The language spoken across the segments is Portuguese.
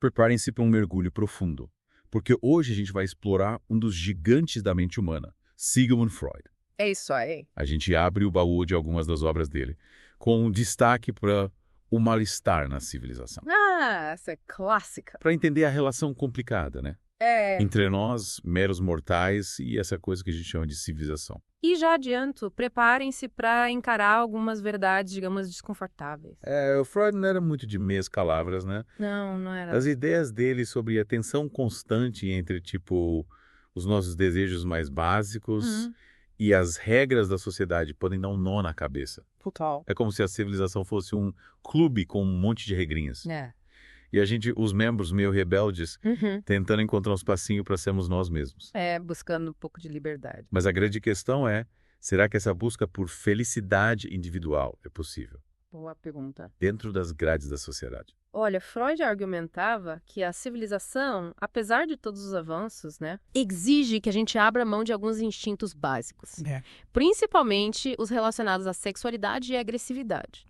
preparem-se para um mergulho profundo, porque hoje a gente vai explorar um dos gigantes da mente humana, Sigmund Freud. É isso aí. A gente abre o baú de algumas das obras dele, com um destaque para o mal-estar na civilização. Ah, essa é clássica. Para entender a relação complicada, né? É. Entre nós, meros mortais, e essa coisa que a gente chama de civilização. E já adianto, preparem-se para encarar algumas verdades, digamos, desconfortáveis. O Freud não era muito de meias palavras, né? Não, não era. As ideias dele sobre a tensão constante entre, tipo, os nossos desejos mais básicos e as regras da sociedade podem dar um nó na cabeça. Total. É como se a civilização fosse um clube com um monte de regrinhas. É. E a gente, os membros meio rebeldes, tentando encontrar um espacinho para sermos nós mesmos. É, buscando um pouco de liberdade. Mas a grande questão é, será que essa busca por felicidade individual é possível? Boa pergunta. Dentro das grades da sociedade. Olha, Freud argumentava que a civilização, apesar de todos os avanços, né, exige que a gente abra mão de alguns instintos básicos. Principalmente os relacionados à sexualidade e à agressividade.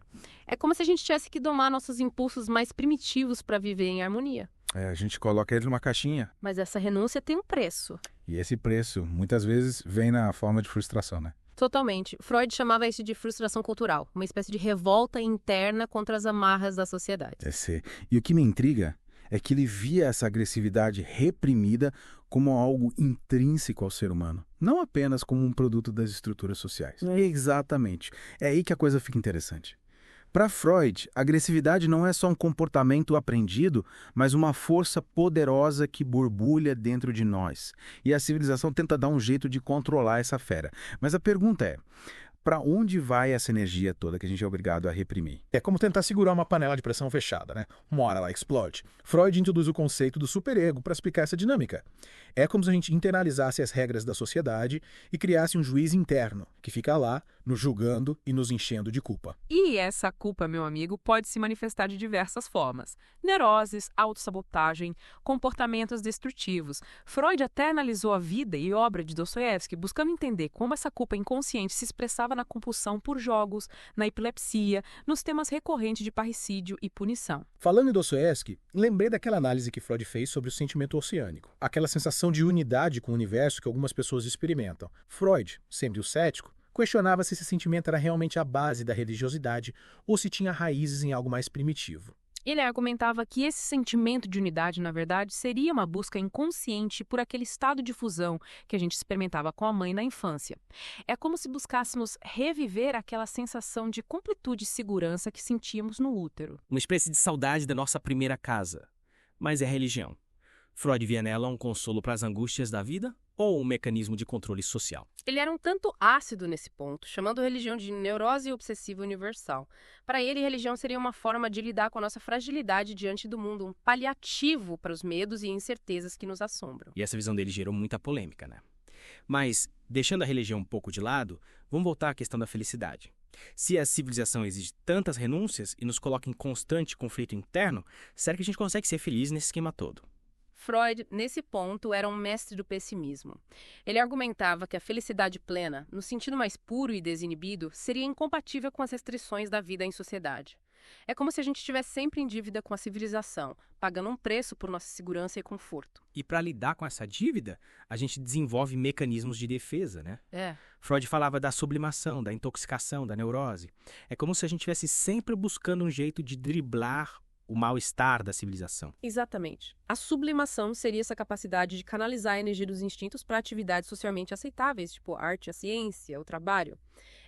É como se a gente tivesse que domar nossos impulsos mais primitivos para viver em harmonia. A gente coloca ele numa caixinha. Mas essa renúncia tem um preço. E esse preço, muitas vezes, vem na forma de frustração, né? Totalmente. Freud chamava isso de frustração cultural, uma espécie de revolta interna contra as amarras da sociedade. E o que me intriga é que ele via essa agressividade reprimida como algo intrínseco ao ser humano, não apenas como um produto das estruturas sociais. Exatamente. É aí que a coisa fica interessante. Para Freud, a agressividade não é só um comportamento aprendido, mas uma força poderosa que borbulha dentro de nós. E a civilização tenta dar um jeito de controlar essa fera. Mas a pergunta é, para onde vai essa energia toda que a gente é obrigado a reprimir? É como tentar segurar uma panela de pressão fechada, né? Uma hora ela explode. Freud introduz o conceito do superego para explicar essa dinâmica. É como se a gente internalizasse as regras da sociedade e criasse um juiz interno, que fica lá, nos julgando e nos enchendo de culpa. E essa culpa, meu amigo, pode se manifestar de diversas formas. Neuroses, autossabotagem, comportamentos destrutivos. Freud até analisou a vida e obra de Dostoiévski, buscando entender como essa culpa inconsciente se expressava na compulsão por jogos, na epilepsia, nos temas recorrentes de parricídio e punição. Falando em Dostoiévski, lembrei daquela análise que Freud fez sobre o sentimento oceânico, aquela sensação de unidade com o universo que algumas pessoas experimentam. Freud, sempre o cético, questionava se esse sentimento era realmente a base da religiosidade ou se tinha raízes em algo mais primitivo. Ele argumentava que esse sentimento de unidade, na verdade, seria uma busca inconsciente por aquele estado de fusão que a gente experimentava com a mãe na infância. É como se buscássemos reviver aquela sensação de completude e segurança que sentíamos no útero. Uma espécie de saudade da nossa primeira casa. Mas é religião. Freud via nela um consolo para as angústias da vida ou um mecanismo de controle social? Ele era um tanto ácido nesse ponto, chamando a religião de neurose obsessiva universal. Para ele, religião seria uma forma de lidar com a nossa fragilidade diante do mundo, um paliativo para os medos e incertezas que nos assombram. E essa visão dele gerou muita polêmica, né? Mas, deixando a religião um pouco de lado, vamos voltar à questão da felicidade. Se a civilização exige tantas renúncias e nos coloca em constante conflito interno, será que a gente consegue ser feliz nesse esquema todo? Freud, nesse ponto, era um mestre do pessimismo. Ele argumentava que a felicidade plena, no sentido mais puro e desinibido, seria incompatível com as restrições da vida em sociedade. É como se a gente estivesse sempre em dívida com a civilização, pagando um preço por nossa segurança e conforto. E para lidar com essa dívida, a gente desenvolve mecanismos de defesa, né? Freud falava da sublimação, da intoxicação, da neurose. É como se a gente estivesse sempre buscando um jeito de driblar o mal-estar da civilização. Exatamente. A sublimação seria essa capacidade de canalizar a energia dos instintos para atividades socialmente aceitáveis, tipo a arte, a ciência, o trabalho.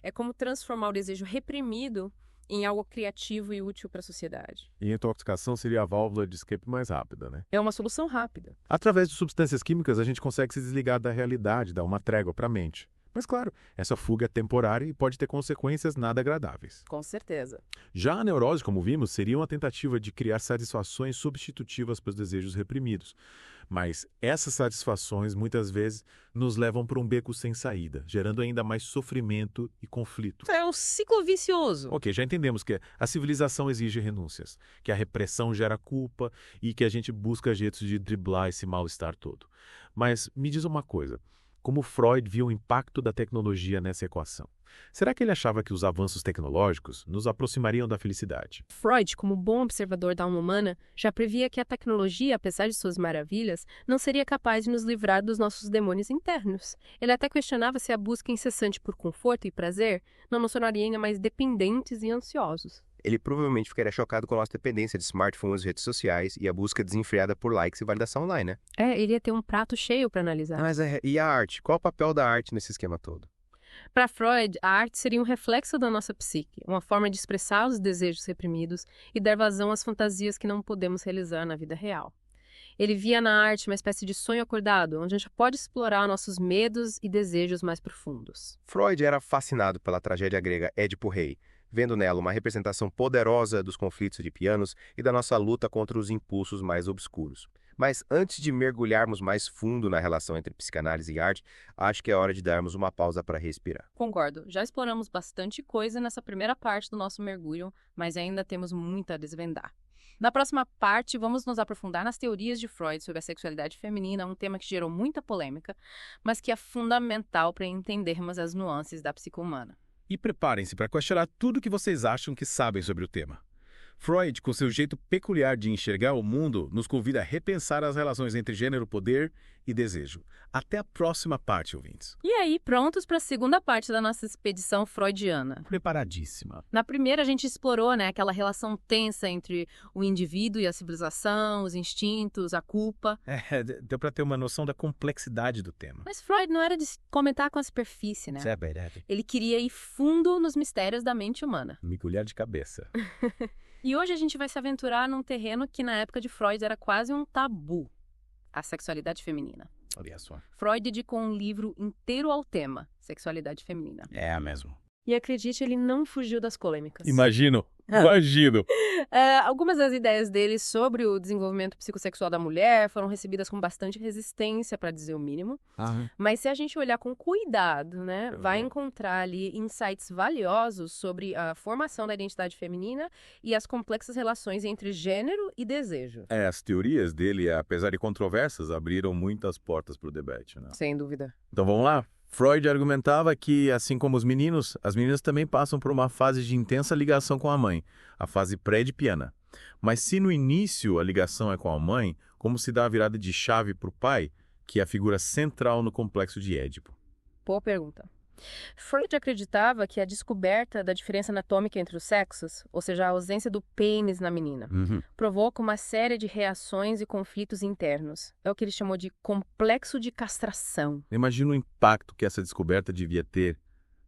É como transformar o desejo reprimido em algo criativo e útil para a sociedade. E a intoxicação seria a válvula de escape mais rápida, né? É uma solução rápida. Através de substâncias químicas, a gente consegue se desligar da realidade, dar uma trégua para a mente. Mas, claro, essa fuga é temporária e pode ter consequências nada agradáveis. Com certeza. Já a neurose, como vimos, seria uma tentativa de criar satisfações substitutivas para os desejos reprimidos. Mas essas satisfações, muitas vezes, nos levam para um beco sem saída, gerando ainda mais sofrimento e conflito. É um ciclo vicioso. Ok, já entendemos que a civilização exige renúncias, que a repressão gera culpa e que a gente busca jeitos de driblar esse mal-estar todo. Mas me diz uma coisa. Como Freud viu o impacto da tecnologia nessa equação? Será que ele achava que os avanços tecnológicos nos aproximariam da felicidade? Freud, como bom observador da alma humana, já previa que a tecnologia, apesar de suas maravilhas, não seria capaz de nos livrar dos nossos demônios internos. Ele até questionava se a busca incessante por conforto e prazer não nos tornaria ainda mais dependentes e ansiosos. Ele provavelmente ficaria chocado com a nossa dependência de smartphones, redes sociais e a busca desenfreada por likes e validação online, né? Ele ia ter um prato cheio para analisar. Mas e a arte? Qual o papel da arte nesse esquema todo? Para Freud, a arte seria um reflexo da nossa psique, uma forma de expressar os desejos reprimidos e dar vazão às fantasias que não podemos realizar na vida real. Ele via na arte uma espécie de sonho acordado, onde a gente pode explorar nossos medos e desejos mais profundos. Freud era fascinado pela tragédia grega Édipo Rei, vendo nela uma representação poderosa dos conflitos edipianos e da nossa luta contra os impulsos mais obscuros. Mas antes de mergulharmos mais fundo na relação entre psicanálise e arte, acho que é hora de darmos uma pausa para respirar. Concordo. Já exploramos bastante coisa nessa primeira parte do nosso mergulho, mas ainda temos muito a desvendar. Na próxima parte, vamos nos aprofundar nas teorias de Freud sobre a sexualidade feminina, um tema que gerou muita polêmica, mas que é fundamental para entendermos as nuances da psique humana. E preparem-se para questionar tudo o que vocês acham que sabem sobre o tema. Freud, com seu jeito peculiar de enxergar o mundo, nos convida a repensar as relações entre gênero, poder e desejo. Até a próxima parte, ouvintes. E aí, prontos para a segunda parte da nossa expedição freudiana. Preparadíssima. Na primeira, a gente explorou, aquela relação tensa entre o indivíduo e a civilização, os instintos, a culpa. Deu para ter uma noção da complexidade do tema. Mas Freud não era de comentar com a superfície, né? Isso é verdade. Ele queria ir fundo nos mistérios da mente humana. Mergulhar de cabeça. E hoje a gente vai se aventurar num terreno que na época de Freud era quase um tabu. A sexualidade feminina. Olha só. Freud dedicou um livro inteiro ao tema, sexualidade feminina. É mesmo. E acredite, ele não fugiu das polêmicas. Imagino. Algumas das ideias dele sobre o desenvolvimento psicossexual da mulher foram recebidas com bastante resistência, para dizer o mínimo. Mas se a gente olhar com cuidado, vai encontrar ali insights valiosos sobre a formação da identidade feminina e as complexas relações entre gênero e desejo. As teorias dele, apesar de controversas, abriram muitas portas para o debate, né? Sem dúvida. Então vamos lá? Freud argumentava que, assim como os meninos, as meninas também passam por uma fase de intensa ligação com a mãe, a fase pré-edipiana. Mas se no início a ligação é com a mãe, como se dá a virada de chave para o pai, que é a figura central no complexo de Édipo? Boa pergunta. Freud acreditava que a descoberta da diferença anatômica entre os sexos, ou seja, a ausência do pênis na menina, provoca uma série de reações e conflitos internos. É o que ele chamou de complexo de castração. Imagina o impacto que essa descoberta devia ter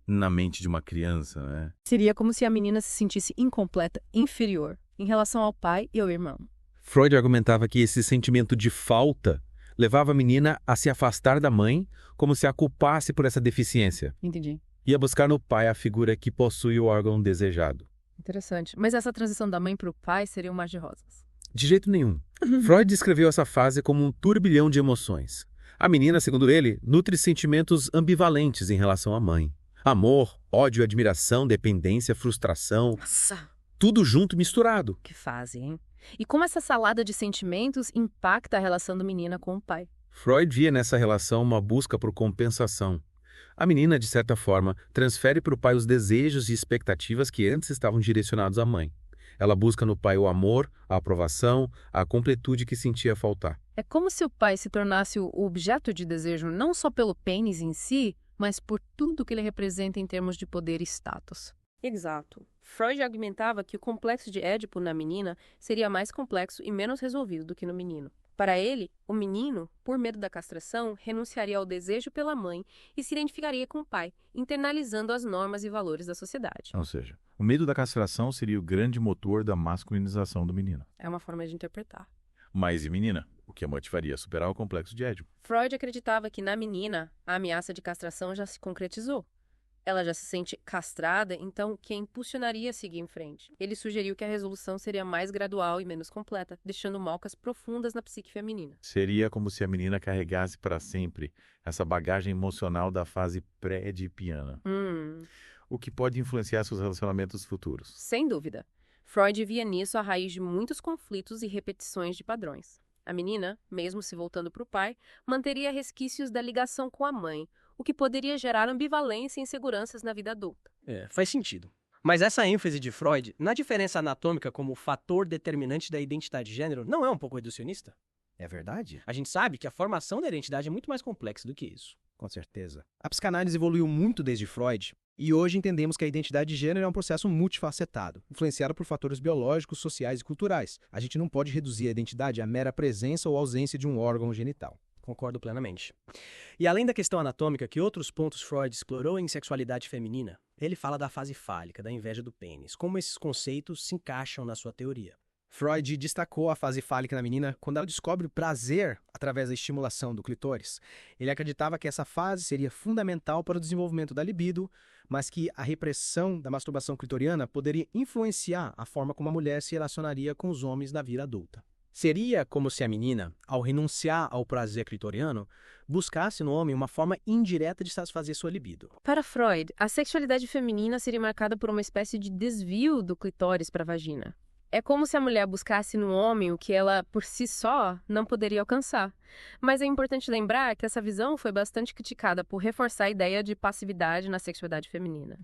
na mente de uma criança, né? Seria como se a menina se sentisse incompleta, inferior, em relação ao pai e ao irmão. Freud argumentava que esse sentimento de falta levava a menina a se afastar da mãe, como se a culpasse por essa deficiência. Entendi. Ia buscar no pai a figura que possui o órgão desejado. Interessante. Mas essa transição da mãe para o pai seria um mar de rosas? De jeito nenhum. Freud descreveu essa fase como um turbilhão de emoções. A menina, segundo ele, nutre sentimentos ambivalentes em relação à mãe. Amor, ódio, admiração, dependência, frustração. Nossa! Tudo junto e misturado. Que fase, hein? E como essa salada de sentimentos impacta a relação da menina com o pai? Freud via nessa relação uma busca por compensação. A menina, de certa forma, transfere para o pai os desejos e expectativas que antes estavam direcionados à mãe. Ela busca no pai o amor, a aprovação, a completude que sentia faltar. É como se o pai se tornasse o objeto de desejo não só pelo pênis em si, mas por tudo que ele representa em termos de poder e status. Exato. Freud argumentava que o complexo de Édipo na menina seria mais complexo e menos resolvido do que no menino. Para ele, o menino, por medo da castração, renunciaria ao desejo pela mãe e se identificaria com o pai, internalizando as normas e valores da sociedade. Ou seja, o medo da castração seria o grande motor da masculinização do menino. É uma forma de interpretar. Mas e menina? O que a motivaria a superar o complexo de Édipo? Freud acreditava que na menina, a ameaça de castração já se concretizou. Ela já se sente castrada, então que a impulsionaria a seguir em frente. Ele sugeriu que a resolução seria mais gradual e menos completa, deixando marcas profundas na psique feminina. Seria como se a menina carregasse para sempre essa bagagem emocional da fase pré-edipiana. O que pode influenciar seus relacionamentos futuros. Sem dúvida. Freud via nisso a raiz de muitos conflitos e repetições de padrões. A menina, mesmo se voltando para o pai, manteria resquícios da ligação com a mãe, o que poderia gerar ambivalência e inseguranças na vida adulta. Faz sentido. Mas essa ênfase de Freud na diferença anatômica como fator determinante da identidade de gênero não é um pouco reducionista? É verdade? A gente sabe que a formação da identidade é muito mais complexa do que isso. Com certeza. A psicanálise evoluiu muito desde Freud, e hoje entendemos que a identidade de gênero é um processo multifacetado, influenciado por fatores biológicos, sociais e culturais. A gente não pode reduzir a identidade à mera presença ou ausência de um órgão genital. Concordo plenamente. E além da questão anatômica, que outros pontos Freud explorou em sexualidade feminina? Ele fala da fase fálica, da inveja do pênis, como esses conceitos se encaixam na sua teoria. Freud destacou a fase fálica na menina quando ela descobre o prazer através da estimulação do clitóris. Ele acreditava que essa fase seria fundamental para o desenvolvimento da libido, mas que a repressão da masturbação clitoriana poderia influenciar a forma como a mulher se relacionaria com os homens na vida adulta. Seria como se a menina, ao renunciar ao prazer clitoriano, buscasse no homem uma forma indireta de satisfazer sua libido. Para Freud, a sexualidade feminina seria marcada por uma espécie de desvio do clitóris para a vagina. É como se a mulher buscasse no homem o que ela, por si só, não poderia alcançar. Mas é importante lembrar que essa visão foi bastante criticada por reforçar a ideia de passividade na sexualidade feminina.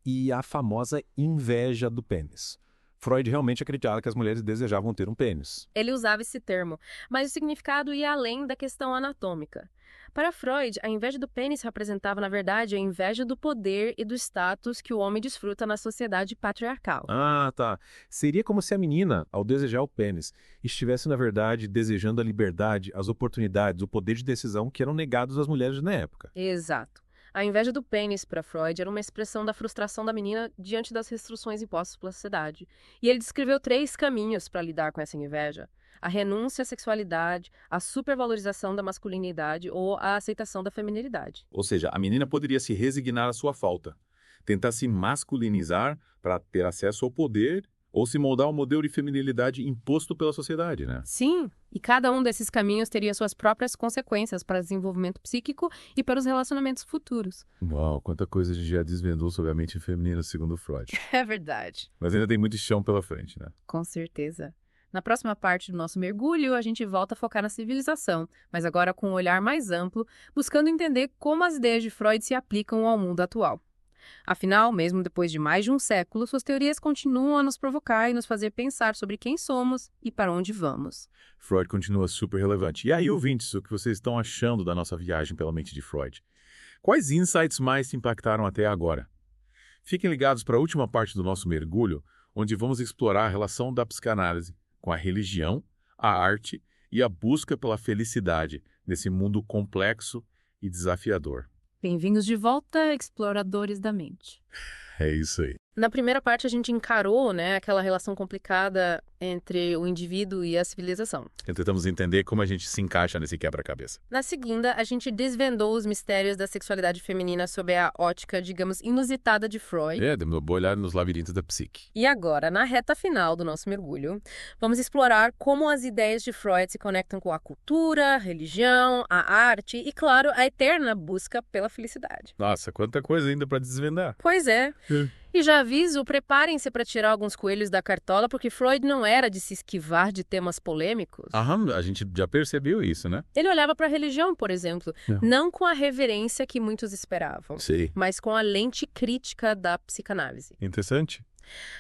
E a famosa inveja do pênis. Freud realmente acreditava que as mulheres desejavam ter um pênis. Ele usava esse termo, mas o significado ia além da questão anatômica. Para Freud, a inveja do pênis representava, na verdade, a inveja do poder e do status que o homem desfruta na sociedade patriarcal. Ah, tá. Seria como se a menina, ao desejar o pênis, estivesse, na verdade, desejando a liberdade, as oportunidades, o poder de decisão que eram negados às mulheres na época. Exato. A inveja do pênis para Freud era uma expressão da frustração da menina diante das restrições impostas pela sociedade. E ele descreveu 3 caminhos para lidar com essa inveja: a renúncia à sexualidade, a supervalorização da masculinidade ou a aceitação da feminilidade. Ou seja, a menina poderia se resignar à sua falta, tentar se masculinizar para ter acesso ao poder ou se moldar ao modelo de feminilidade imposto pela sociedade, né? Sim, e cada um desses caminhos teria suas próprias consequências para o desenvolvimento psíquico e para os relacionamentos futuros. Uau, quanta coisa a gente já desvendou sobre a mente feminina segundo Freud. É verdade. Mas ainda tem muito chão pela frente, né? Com certeza. Na próxima parte do nosso mergulho, a gente volta a focar na civilização, mas agora com um olhar mais amplo, buscando entender como as ideias de Freud se aplicam ao mundo atual. Afinal, mesmo depois de mais de um século, suas teorias continuam a nos provocar e nos fazer pensar sobre quem somos e para onde vamos. Freud continua super relevante. E aí, ouvintes, o que vocês estão achando da nossa viagem pela mente de Freud? Quais insights mais te impactaram até agora? Fiquem ligados para a última parte do nosso mergulho, onde vamos explorar a relação da psicanálise com a religião, a arte e a busca pela felicidade nesse mundo complexo e desafiador. Bem-vindos de volta, exploradores da mente. É isso aí. Na primeira parte, a gente encarou, aquela relação complicada entre o indivíduo e a civilização. Tentamos entender como a gente se encaixa nesse quebra-cabeça. Na segunda, a gente desvendou os mistérios da sexualidade feminina sob a ótica, digamos, inusitada de Freud. Demos uma boa olhada nos labirintos da psique. E agora, na reta final do nosso mergulho, vamos explorar como as ideias de Freud se conectam com a cultura, a religião, a arte e, claro, a eterna busca pela felicidade. Nossa, quanta coisa ainda para desvendar. Pois é. E já aviso, preparem-se para tirar alguns coelhos da cartola, porque Freud não era de se esquivar de temas polêmicos. A gente já percebeu isso, né? Ele olhava para a religião, por exemplo, não com a reverência que muitos esperavam, mas com a lente crítica da psicanálise. Interessante.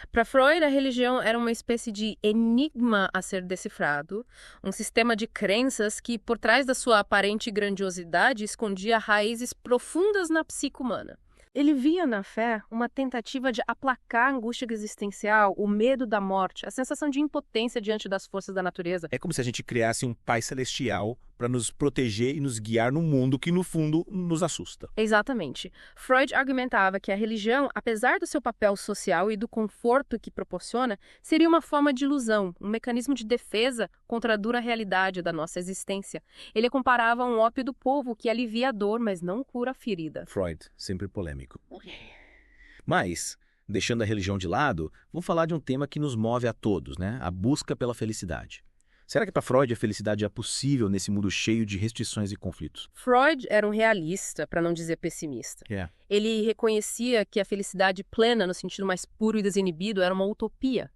Para Freud, a religião era uma espécie de enigma a ser decifrado, um sistema de crenças que, por trás da sua aparente grandiosidade, escondia raízes profundas na psique humana. Ele via na fé uma tentativa de aplacar a angústia existencial, o medo da morte, a sensação de impotência diante das forças da natureza. É como se a gente criasse um pai celestial para nos proteger e nos guiar num mundo que, no fundo, nos assusta. Exatamente. Freud argumentava que a religião, apesar do seu papel social e do conforto que proporciona, seria uma forma de ilusão, um mecanismo de defesa contra a dura realidade da nossa existência. Ele a comparava a um ópio do povo que alivia a dor, mas não cura a ferida. Freud, sempre polêmico. Mas, deixando a religião de lado, vamos falar de um tema que nos move a todos, né? A busca pela felicidade. Será que para Freud a felicidade é possível nesse mundo cheio de restrições e conflitos? Freud era um realista, para não dizer pessimista. Ele reconhecia que a felicidade plena, no sentido mais puro e desinibido, era uma utopia.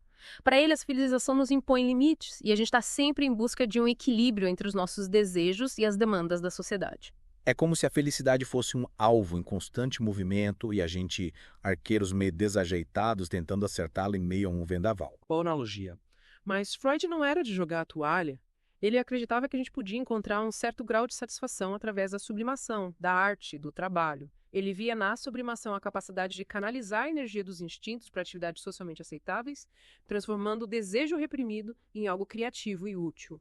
Para ele, a civilização nos impõe limites e a gente está sempre em busca de um equilíbrio entre os nossos desejos e as demandas da sociedade. É como se a felicidade fosse um alvo em constante movimento e a gente, arqueiros meio desajeitados, tentando acertá-lo em meio a um vendaval. Boa analogia. Mas Freud não era de jogar a toalha. Ele acreditava que a gente podia encontrar um certo grau de satisfação através da sublimação, da arte, do trabalho. Ele via na sublimação a capacidade de canalizar a energia dos instintos para atividades socialmente aceitáveis, transformando o desejo reprimido em algo criativo e útil.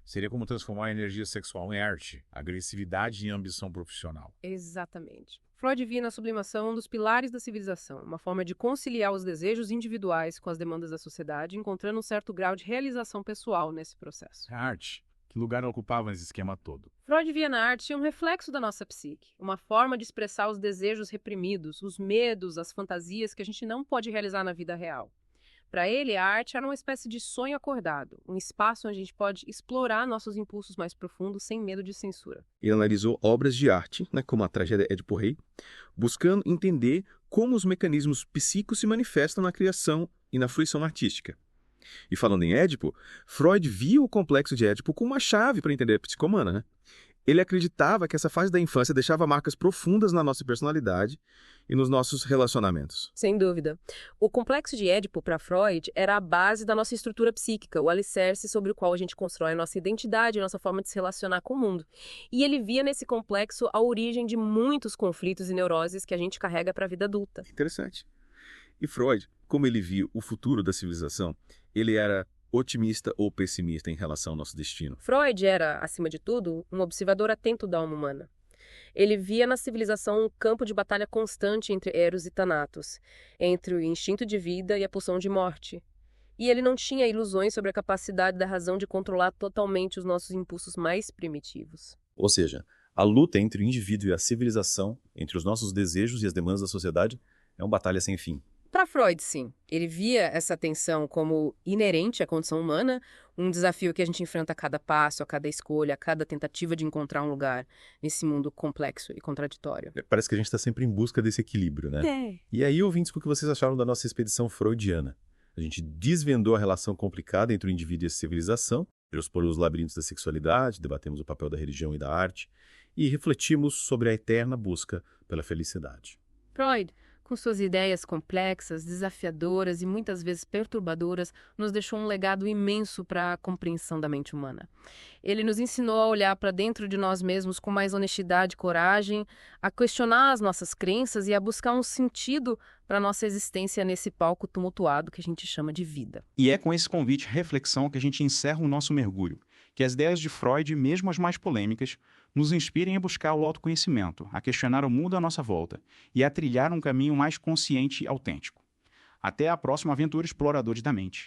Seria como transformar a energia sexual em arte, agressividade em ambição profissional. Exatamente. Freud via na sublimação um dos pilares da civilização, uma forma de conciliar os desejos individuais com as demandas da sociedade, encontrando um certo grau de realização pessoal nesse processo. A arte, que lugar ela ocupava nesse esquema todo? Freud via na arte um reflexo da nossa psique, uma forma de expressar os desejos reprimidos, os medos, as fantasias que a gente não pode realizar na vida real. Para ele, a arte era uma espécie de sonho acordado, um espaço onde a gente pode explorar nossos impulsos mais profundos sem medo de censura. Ele analisou obras de arte, como a tragédia Édipo Rei, buscando entender como os mecanismos psíquicos se manifestam na criação e na fruição artística. E falando em Édipo, Freud via o complexo de Édipo como uma chave para entender a psique humana. Ele acreditava que essa fase da infância deixava marcas profundas na nossa personalidade e nos nossos relacionamentos. Sem dúvida. O complexo de Édipo, para Freud, era a base da nossa estrutura psíquica, o alicerce sobre o qual a gente constrói a nossa identidade, a nossa forma de se relacionar com o mundo. E ele via nesse complexo a origem de muitos conflitos e neuroses que a gente carrega para a vida adulta. Interessante. E Freud, como ele via o futuro da civilização, ele era otimista ou pessimista em relação ao nosso destino? Freud era, acima de tudo, um observador atento da alma humana. Ele via na civilização um campo de batalha constante entre Eros e Thanatos, entre o instinto de vida e a pulsão de morte. E ele não tinha ilusões sobre a capacidade da razão de controlar totalmente os nossos impulsos mais primitivos. Ou seja, a luta entre o indivíduo e a civilização, entre os nossos desejos e as demandas da sociedade, é uma batalha sem fim. Para Freud, sim. Ele via essa tensão como inerente à condição humana, um desafio que a gente enfrenta a cada passo, a cada escolha, a cada tentativa de encontrar um lugar nesse mundo complexo e contraditório. Parece que a gente está sempre em busca desse equilíbrio, né? É. E aí, ouvintes, o que vocês acharam da nossa expedição freudiana? A gente desvendou a relação complicada entre o indivíduo e a civilização, explorou os labirintos da sexualidade, debatemos o papel da religião e da arte e refletimos sobre a eterna busca pela felicidade. Freud, com suas ideias complexas, desafiadoras e muitas vezes perturbadoras, nos deixou um legado imenso para a compreensão da mente humana. Ele nos ensinou a olhar para dentro de nós mesmos com mais honestidade e coragem, a questionar as nossas crenças e a buscar um sentido para a nossa existência nesse palco tumultuado que a gente chama de vida. E é com esse convite à reflexão que a gente encerra o nosso mergulho. Que as ideias de Freud, mesmo as mais polêmicas, nos inspirem a buscar o autoconhecimento, a questionar o mundo à nossa volta e a trilhar um caminho mais consciente e autêntico. Até a próxima aventura Exploradores da Mente.